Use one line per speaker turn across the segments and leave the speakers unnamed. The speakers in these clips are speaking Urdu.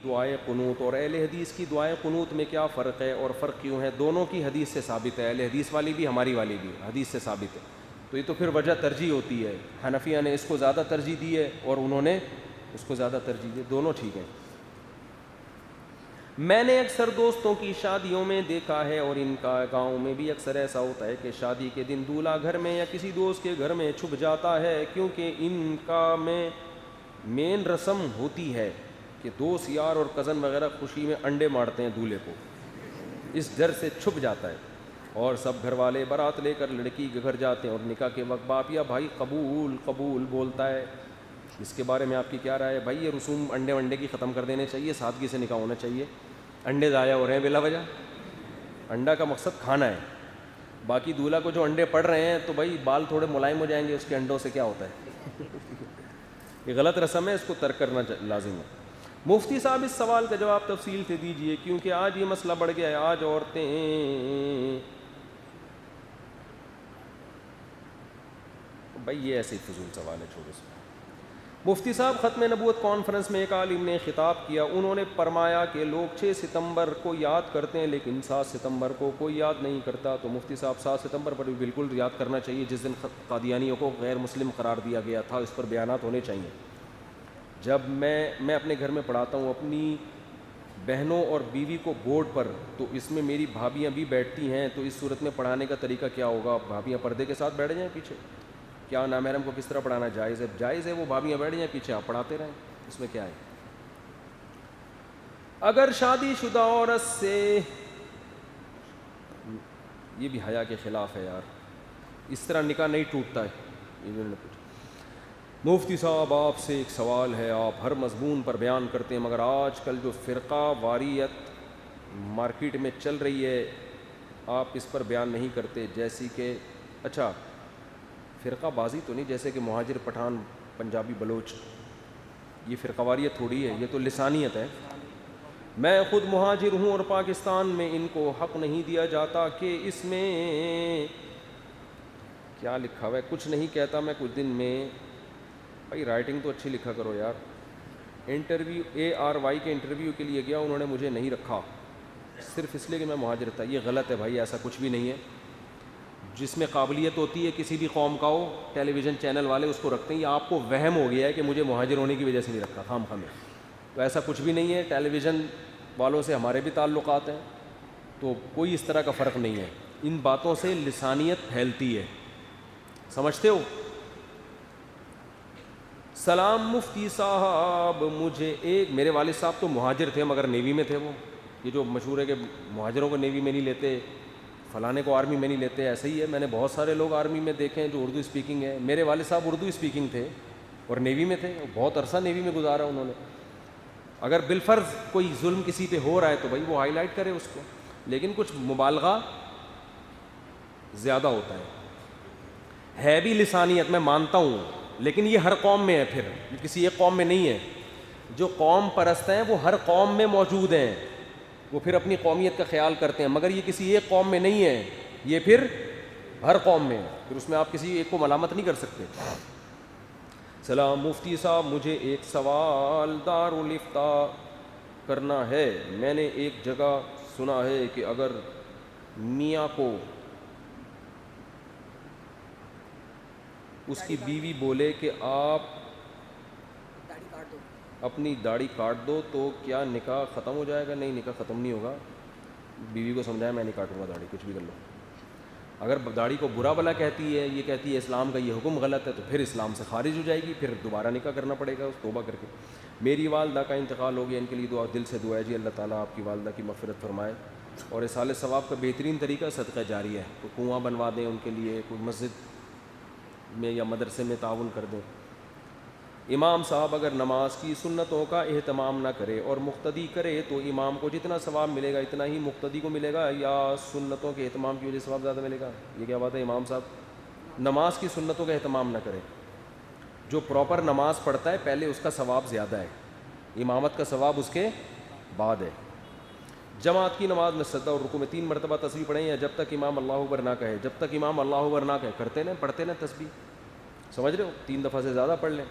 دعائے قنوت اور اہل حدیث کی دعائے قنوت میں کیا فرق ہے اور فرق کیوں ہے؟ دونوں کی حدیث سے ثابت ہے، اہل حدیث والی بھی ہماری والی بھی حدیث سے ثابت ہے، تو یہ تو پھر وجہ ترجیح ہوتی ہے، حنفیہ نے اس کو زیادہ ترجیح دی ہے اور انہوں نے اس کو زیادہ ترجیح دی، دونوں ٹھیک ہیں۔ میں نے اکثر دوستوں کی شادیوں میں دیکھا ہے اور ان کا گاؤں میں بھی اکثر ایسا ہوتا ہے کہ شادی کے دن دولہا گھر میں یا کسی دوست کے گھر میں چھپ جاتا ہے، کیونکہ ان کا میں مین رسم ہوتی ہے کہ دوست یار اور کزن وغیرہ خوشی میں انڈے مارتے ہیں دولہے کو، اس ڈر سے چھپ جاتا ہے، اور سب گھر والے بارات لے کر لڑکی کے گھر جاتے ہیں اور نکاح کے وقت باپ یا بھائی قبول قبول بولتا ہے۔ اس کے بارے میں آپ کی کیا رائے ہے؟ بھائی یہ رسوم انڈے ونڈے کی ختم کر دینے چاہیے، سادگی سے نکاح ہونا چاہیے، انڈے ضائع ہو رہے ہیں بلا وجہ، انڈا کا مقصد کھانا ہے، باقی دولہا کو جو انڈے پڑ رہے ہیں تو بھائی بال تھوڑے ملائم ہو جائیں گے اس کے انڈوں سے، کیا ہوتا ہے؟ یہ غلط رسم ہے، اس کو ترک کرنا لازم ہے۔ مفتی صاحب اس سوال کا جواب تفصیل سے دیجئے، کیونکہ آج یہ مسئلہ بڑھ گیا ہے، آج عورتیں بھائی یہ ایسے ہی فضول سوال ہے، چھوڑو سے۔ مفتی صاحب ختم نبوت کانفرنس میں ایک عالم نے خطاب کیا، انہوں نے فرمایا کہ لوگ 6 ستمبر کو یاد کرتے ہیں لیکن 7 ستمبر کو کوئی یاد نہیں کرتا، تو مفتی صاحب 7 ستمبر پر بھی بالکل یاد کرنا چاہیے، جس دن قادیانیوں کو غیر مسلم قرار دیا گیا تھا، اس پر بیانات ہونے چاہیے۔ جب میں اپنے گھر میں پڑھاتا ہوں اپنی بہنوں اور بیوی کو بورڈ پر، تو اس میں میری بھابیاں بھی بیٹھتی ہیں، تو اس صورت میں پڑھانے کا طریقہ کیا ہوگا؟ بھابیاں پردے کے ساتھ بیٹھ جائیں پیچھے؟ کیا نامحرم کو کس طرح پڑھانا جائز ہے؟ جائز ہے، وہ بھابیاں بیٹھ جائیں پیچھے، آپ پڑھاتے رہیں، اس میں کیا ہے؟ اگر شادی شدہ عورت سے، یہ بھی حیا کے خلاف ہے یار، اس طرح نکاح نہیں ٹوٹتا ہے۔ مفتی صاحب آپ سے ایک سوال ہے، آپ ہر مضمون پر بیان کرتے ہیں مگر آج کل جو فرقہ واریت مارکیٹ میں چل رہی ہے آپ اس پر بیان نہیں کرتے، جیسی کہ اچھا فرقہ بازی تو نہیں، جیسے کہ مہاجر پٹھان پنجابی بلوچ، یہ فرقہ واریت تھوڑی ہے، یہ تو لسانیت ہے۔ میں خود مہاجر ہوں اور پاکستان میں ان کو حق نہیں دیا جاتا کہ اس میں کیا لکھا ہوا ہے، کچھ نہیں کہتا میں کچھ دن میں، بھائی رائٹنگ تو اچھی لکھا کرو یار۔ انٹرویو ARY کے انٹرویو کے لیے گیا، انہوں نے مجھے نہیں رکھا صرف اس لیے کہ میں مہاجر تھا، یہ غلط ہے بھائی، ایسا کچھ بھی نہیں ہے۔ جس میں قابلیت ہوتی ہے کسی بھی قوم کا ہو، ٹیلی ویژن چینل والے اس کو رکھتے ہیں، یہ آپ کو وہم ہو گیا ہے کہ مجھے مہاجر ہونے کی وجہ سے نہیں رکھا خام خواہ میں، تو ایسا کچھ بھی نہیں ہے۔ ٹیلی ویژن والوں سے ہمارے بھی تعلقات ہیں، تو کوئی اس طرح کا فرق نہیں ہے، ان باتوں سے لسانیت پھیلتی ہے، سمجھتے ہو؟ سلام مفتی صاحب، مجھے ایک، میرے والد صاحب تو مہاجر تھے مگر نیوی میں تھے، وہ یہ جو مشہور ہے کہ مہاجروں کو نیوی میں نہیں لیتے، فلانے کو آرمی میں نہیں لیتے، ایسا ہی ہے، میں نے بہت سارے لوگ آرمی میں دیکھے ہیں جو اردو اسپیکنگ ہے، میرے والد صاحب اردو اسپیکنگ تھے اور نیوی میں تھے، بہت عرصہ نیوی میں گزارا انہوں نے۔ اگر بالفرض کوئی ظلم کسی پہ ہو رہا ہے تو بھائی وہ ہائی لائٹ کرے اس کو، لیکن کچھ مبالغہ زیادہ ہوتا ہے بھی لسانیت، میں مانتا ہوں، لیکن یہ ہر قوم میں ہے، پھر یہ کسی ایک قوم میں نہیں ہے، جو قوم پرست ہیں وہ ہر قوم میں موجود ہیں، وہ پھر اپنی قومیت کا خیال کرتے ہیں، مگر یہ کسی ایک قوم میں نہیں ہے، یہ پھر ہر قوم میں ہے، پھر اس میں آپ کسی ایک کو ملامت نہیں کر سکتے۔ سلام مفتی صاحب، مجھے ایک سوال دارالفتاء کرنا ہے۔ میں نے ایک جگہ سنا ہے کہ اگر میاں کو اس کی بیوی بولے کہ آپ اپنی داڑھی کاٹ دو تو کیا نکاح ختم ہو جائے گا؟ نہیں، نکاح ختم نہیں ہوگا، بیوی کو سمجھایا میں نہیں کاٹوں گا داڑھی، کچھ بھی کر لو۔ اگر داڑھی کو برا بلا کہتی ہے، یہ کہتی ہے اسلام کا یہ حکم غلط ہے، تو پھر اسلام سے خارج ہو جائے گی، پھر دوبارہ نکاح کرنا پڑے گا توبہ کر کے۔ میری والدہ کا انتقال ہو گیا، ان کے لیے دعا، دل سے دعا ہے جی، اللہ تعالیٰ آپ کی والدہ کی مغفرت فرمائے، اور اصال ثواب کا بہترین طریقہ صدقہ جاری ہے، کوئی کنواں بنوا دیں ان کے لیے، کوئی مسجد میں یا مدرسے میں تعاون کر دیں۔ امام صاحب اگر نماز کی سنتوں کا اہتمام نہ کرے اور مقتدی کرے تو امام کو جتنا ثواب ملے گا اتنا ہی مقتدی کو ملے گا، یا سنتوں کے اہتمام کی وجہ سے ثواب زیادہ ملے گا؟ یہ کیا بات ہے؟ امام صاحب نماز کی سنتوں کا اہتمام نہ کرے، جو پراپر نماز پڑھتا ہے پہلے اس کا ثواب زیادہ ہے، امامت کا ثواب اس کے بعد ہے۔ جماعت کی نماز میں سجدہ اور رکوع میں 3 مرتبہ تسبیح پڑھیں، یا جب تک امام اللہ اکبر نہ کہے، جب تک امام اللہ اکبر نہ کہے کرتے ہیں، پڑھتے ہیں تسبیح، سمجھ رہے ہو؟ 3 دفعہ سے زیادہ پڑھ لیں،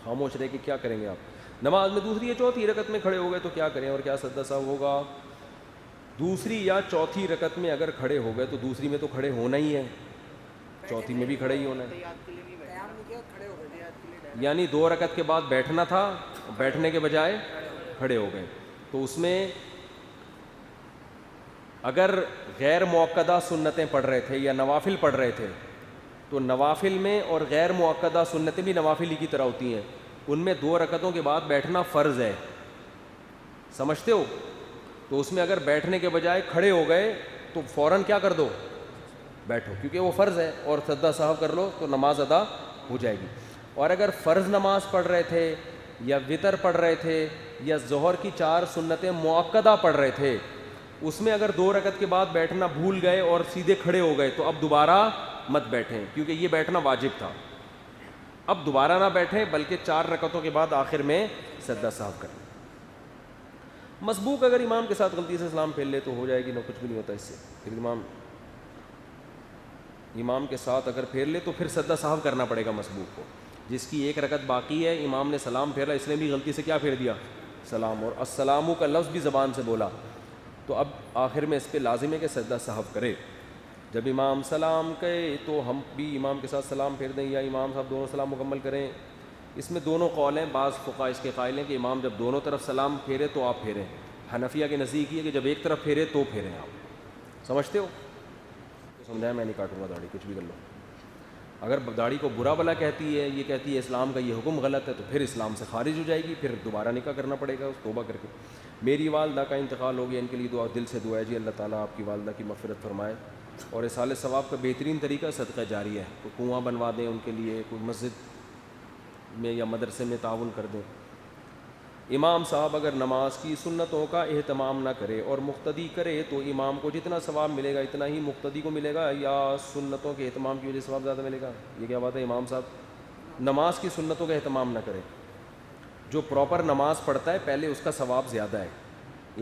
خاموش رہ کے کیا کریں گے آپ؟ نماز میں دوسری یا چوتھی رکعت میں کھڑے ہو گئے تو کیا کریں اور کیا سجدہ سہو ہوگا؟ دوسری یا چوتھی رکعت میں اگر کھڑے ہو گئے تو دوسری میں تو کھڑے ہونا ہی ہے، چوتھی میں بھی کھڑے ہی ہونا ہے، یعنی 2 رکعت کے بعد بیٹھنا تھا، بیٹھنے کے بجائے کھڑے ہو گئے، تو اس میں اگر غیر مؤکدہ سنتیں پڑھ رہے تھے یا نوافل پڑھ رہے تھے تو نوافل میں اور غیر مؤکدہ سنتیں بھی نوافل ہی کی طرح ہوتی ہیں، ان میں 2 رکعتوں کے بعد بیٹھنا فرض ہے، سمجھتے ہو؟ تو اس میں اگر بیٹھنے کے بجائے کھڑے ہو گئے تو فوراً کیا کر دو؟ بیٹھو، کیونکہ وہ فرض ہے، اور سجدہ سہو کر لو تو نماز ادا ہو جائے گی۔ اور اگر فرض نماز پڑھ رہے تھے یا وتر پڑھ رہے تھے یا ظہر کی 4 سنتیں مؤکدہ پڑھ رہے تھے، اس میں اگر 2 رکعت کے بعد بیٹھنا بھول گئے اور سیدھے کھڑے ہو گئے تو اب دوبارہ مت بیٹھیں، کیونکہ یہ بیٹھنا واجب تھا، اب دوبارہ نہ بیٹھیں بلکہ 4 رکعتوں کے بعد آخر میں سجدہ سہو کریں۔ مسبوق اگر امام کے ساتھ غلطی سے سلام پھیر لے تو ہو جائے گی، نہ کچھ بھی نہیں ہوتا اس سے، پھر امام کے ساتھ اگر پھیر لے تو پھر سجدہ سہو کرنا پڑے گا مسبوق کو، جس کی 1 رکعت باقی ہے، امام نے سلام پھیرا، اس نے بھی غلطی سے کیا پھیر دیا؟ سلام، اور السلام کا لفظ بھی زبان سے بولا، تو اب آخر میں اس پہ لازم ہے کہ سجدہ سہو کرے۔ جب امام سلام کہے تو ہم بھی امام کے ساتھ سلام پھیر دیں یا امام صاحب دونوں سلام مکمل کریں، اس میں دونوں قول ہیں، بعض فقہاء اس کے قائل ہیں کہ امام جب دونوں طرف سلام پھیرے تو آپ پھیریں، حنفیہ کے نزدیک یہ کہ جب ایک طرف پھیرے تو پھیریں آپ، سمجھتے ہو؟ سمجھایا، میں نہیں کاٹوں گا داڑھی، کچھ بھی کر لو۔ اگر داڑھی کو برا بلا کہتی ہے، یہ کہتی ہے اسلام کا یہ حکم غلط ہے، تو پھر اسلام سے خارج ہو جائے گی، پھر دوبارہ نکاح کرنا پڑے گا توبہ کر کے۔ میری والدہ کا انتقال ہو گیا، ان کے لیے دعا، دل سے دعا ہے جی، اللہ تعالیٰ آپ کی والدہ کی مغفرت فرمائے، اور اصالِ ثواب کا بہترین طریقہ صدقہ جاری ہے، کوئی کنواں بنوا دیں ان کے لیے، کوئی مسجد میں یا مدرسے میں تعاون کر دیں۔ امام صاحب اگر نماز کی سنتوں کا اہتمام نہ کرے اور مقتدی کرے تو امام کو جتنا ثواب ملے گا اتنا ہی مقتدی کو ملے گا، یا سنتوں کے اہتمام کی وجہ سے ثواب زیادہ ملے گا؟ یہ کیا بات ہے؟ امام صاحب نماز کی سنتوں کا اہتمام نہ کرے، جو پراپر نماز پڑھتا ہے پہلے اس کا ثواب زیادہ ہے،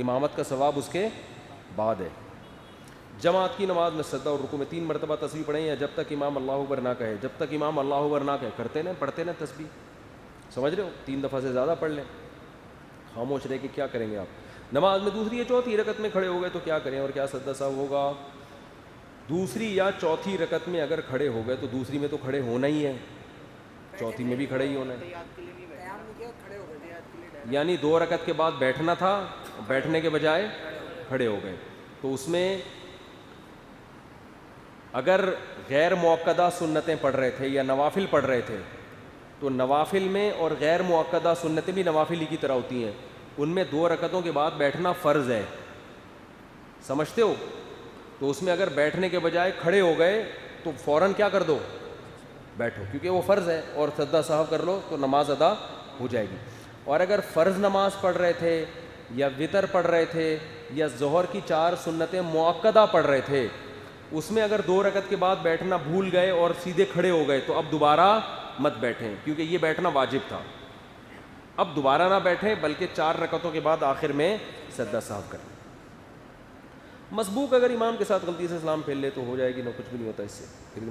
امامت کا ثواب اس کے بعد ہے۔ جماعت کی نماز میں سجدہ اور رکوع میں 3 مرتبہ تسبیح پڑھیں، یا جب تک امام اللہ اکبر نہ کہے، جب تک امام اللہ اکبر نہ کہے کرتے نا، پڑھتے نا تسبیح، سمجھ رہے ہو؟ 3 دفعہ سے زیادہ پڑھ لیں، خاموش رہے کہ کیا کریں گے آپ۔ نماز میں دوسری یا چوتھی رکعت میں کھڑے ہو گئے تو کیا کریں اور کیا سجدہ سہو ہوگا؟ دوسری یا چوتھی رکعت میں اگر کھڑے ہو گئے تو دوسری میں تو کھڑے ہونا ہی ہے، چوتھی میں بھی کھڑے ہی ہونا ہے، یعنی 2 رکعت کے بعد بیٹھنا تھا، بیٹھنے کے بجائے کھڑے ہو گئے، تو اس میں اگر غیر مؤکدہ سنتیں پڑھ رہے تھے یا نوافل پڑھ رہے تھے تو نوافل میں اور غیر مؤکدہ سنتیں بھی نوافل ہی کی طرح ہوتی ہیں، ان میں 2 رکعتوں کے بعد بیٹھنا فرض ہے، سمجھتے ہو؟ تو اس میں اگر بیٹھنے کے بجائے کھڑے ہو گئے تو فوراً کیا کر دو؟ بیٹھو، کیونکہ وہ فرض ہے، اور سجدہ سہو کر لو تو نماز ادا ہو جائے گی۔ اور اگر فرض نماز پڑھ رہے تھے یا وتر پڑھ رہے تھے یا ظہر کی 4 سنتیں مؤکدہ پڑھ رہے تھے، اس میں اگر 2 رکعت کے بعد بیٹھنا بھول گئے اور سیدھے کھڑے ہو گئے تو اب دوبارہ مت بیٹھیں، کیونکہ یہ بیٹھنا واجب تھا، اب دوبارہ نہ بیٹھیں بلکہ 4 رکعتوں کے بعد آخر میں سجدہ سہو کریں۔ مسبوق اگر امام کے ساتھ غلطی سے سلام پھیر لے تو ہو جائے گی، نہ کچھ بھی نہیں ہوتا اس سے، پھر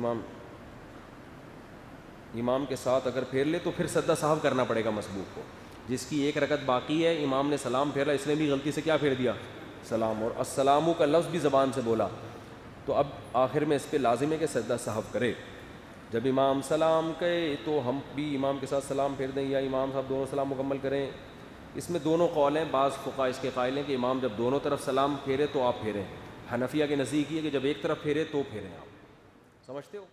امام کے ساتھ اگر پھیر لے تو پھر سجدہ سہو کرنا پڑے گا مسبوق کو، جس کی 1 رکعت باقی ہے، امام نے سلام پھیرا، اس نے بھی غلطی سے کیا پھیر دیا؟ سلام، اور السلام کا لفظ بھی زبان سے بولا، تو اب آخر میں اس پہ لازم ہے کہ سجدہ سہو کرے۔ جب امام سلام کہے تو ہم بھی امام کے ساتھ سلام پھیر دیں یا امام صاحب دونوں سلام مکمل کریں، اس میں دونوں قول ہیں، بعض فقہاء اس کے قائل ہیں کہ امام جب دونوں طرف سلام پھیرے تو آپ پھیریں، حنفیہ کے نزدیک یہ کہ جب ایک طرف پھیرے تو پھیریں آپ، سمجھتے ہو؟